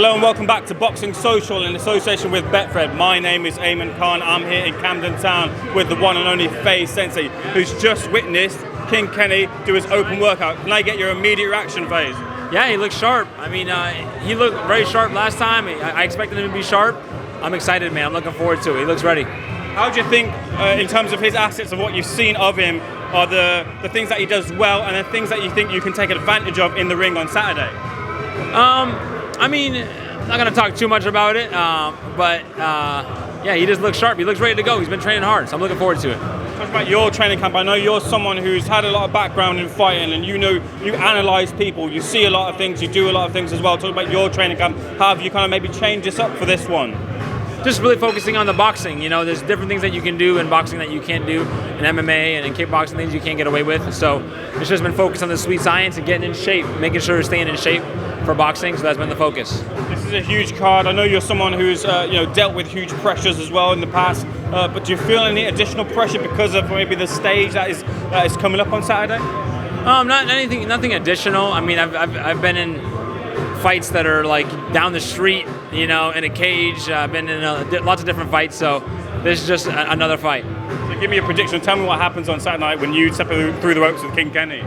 Hello and welcome back to Boxing Social in association with Betfred. My name is Ayman Khan. I'm here in Camden Town with the one and only Faze Sensei, who's just witnessed King Kenny do his open workout. Can I get your immediate reaction, Faze? Yeah, he looks sharp. I mean, he looked very sharp last time. I expected him to be sharp. I'm excited, man. I'm looking forward to it. He looks ready. How do you think, in terms of his assets of what you've seen of him, are the things that he does well and the things that you think you can take advantage of in the ring on Saturday? I mean, I'm not going to talk too much about it, but yeah, he just looks sharp. He looks ready to go. He's been training hard, so I'm looking forward to it. Talk about your training camp. I know you're someone who's had a lot of background in fighting, and you know, you analyze people, you see a lot of things, you do a lot of things as well. Talk about your training camp. How have you kind of maybe changed this up for this one? Just really focusing on the boxing. You know, there's different things that you can do in boxing that you can't do in MMA and in kickboxing, things you can't get away with. So it's just been focused on the sweet science and getting in shape, making sure you're staying in shape for boxing. So that's been the focus. This is a huge card. I know you're someone who's dealt with huge pressures as well in the past. But do you feel any additional pressure because of maybe the stage that is coming up on Saturday? Nothing additional. I mean, I've been in fights that are like down the street, you know, in a cage. I've been in lots of different fights, so this is just another fight. So give me a prediction. Tell me what happens on Saturday night when you step through the ropes with King Kenny.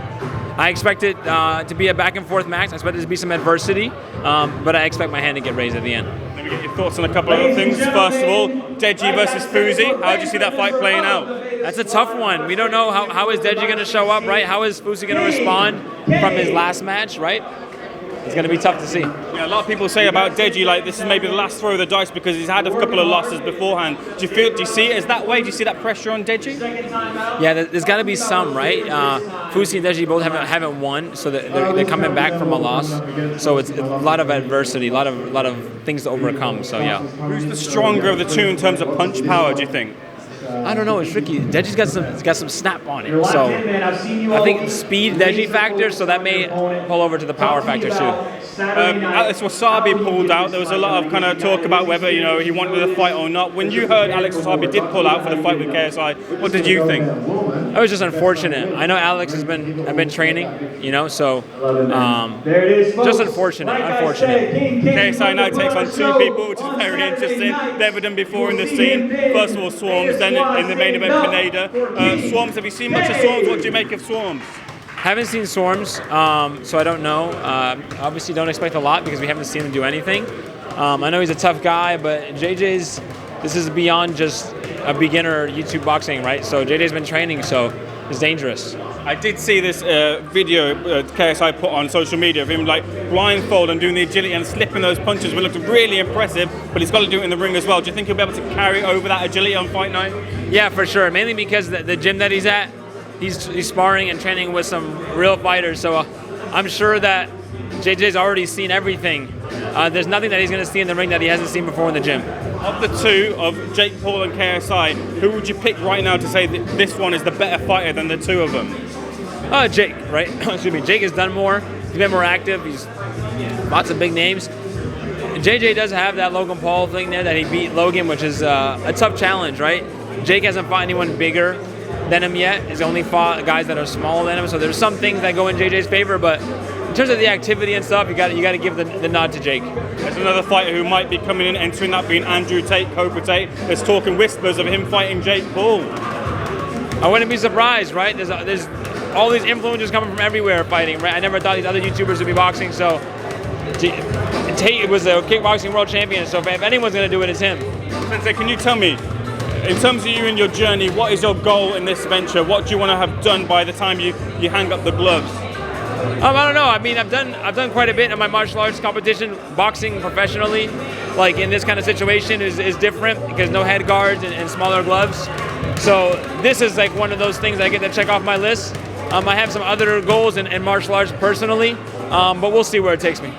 I expect it to be a back and forth match. I expect it to be some adversity, but I expect my hand to get raised at the end. Let me get your thoughts on a couple of other things. First of all, Deji versus Faze. How do you see that fight playing out? That's a tough one. We don't know how is Deji going to show up, right? How is Faze going to respond from his last match, right? It's going to be tough to see. Yeah, a lot of people say about Deji, like this is maybe the last throw of the dice because he's had a couple of losses beforehand. Do you see it as that way? Do you see that pressure on Deji? Yeah, there's got to be some, right? Faze and Deji both haven't won, so they're coming back from a loss. So it's a lot of adversity, a lot of things to overcome. So yeah. Who's the stronger of the two in terms of punch power? Do you think? I don't know. It's tricky. Deji's got some snap on it, so I think speed Deji factor. So that may pull over to the power factor too. Alex Wasabi pulled out. There was a lot of kind of talk about whether he wanted to fight or not. When you heard Alex Wasabi did pull out for the fight with KSI, what did you think? It was just unfortunate. I know Alex has been training, you know, so just unfortunate. KSI now takes on two people, which is very interesting. Never done before in the scene. First of all, Swarmz, then in the main event, Pineda. Swarmz, have you seen much of Swarmz? What do you make of Swarmz? Haven't seen Swarmz, so I don't know. Obviously, don't expect a lot because we haven't seen him do anything. I know he's a tough guy, but this is beyond just a beginner YouTube boxing, right? So JJ's been training, so it's dangerous. I did see this video KSI put on social media of him like blindfold and doing the agility and slipping those punches, which looked really impressive, but he's got to do it in the ring as well. Do you think he'll be able to carry over that agility on fight night? Yeah, for sure. Mainly because the gym that he's at, he's sparring and training with some real fighters, so I'm sure that JJ's already seen everything. There's nothing that he's going to see in the ring that he hasn't seen before in the gym. Of the two, of Jake Paul and KSI, who would you pick right now to say that this one is the better fighter than the two of them? Jake, right? Excuse me. Jake has done more. He's been more active. He's lots of big names. JJ does have that Logan Paul thing there that he beat Logan, which is a tough challenge, right? Jake hasn't fought anyone bigger than him yet. He's only fought guys that are smaller than him. So there's some things that go in JJ's favor, but in terms of the activity and stuff, you got to give the nod to Jake. There's another fighter who might be coming in, entering that being Andrew Tate, Cobra Tate. There's talking whispers of him fighting Jake Paul. I wouldn't be surprised, right? There's all these influencers coming from everywhere fighting, right? I never thought these other YouTubers would be boxing, so Tate was a kickboxing world champion, so if anyone's going to do it, it's him. Sensei, can you tell me, in terms of you and your journey, what is your goal in this venture? What do you want to have done by the time you hang up the gloves? I don't know. I mean, I've done quite a bit in my martial arts competition. Boxing professionally, like in this kind of situation, is different because no head guards and smaller gloves. So this is like one of those things I get to check off my list. I have some other goals in martial arts personally, but we'll see where it takes me.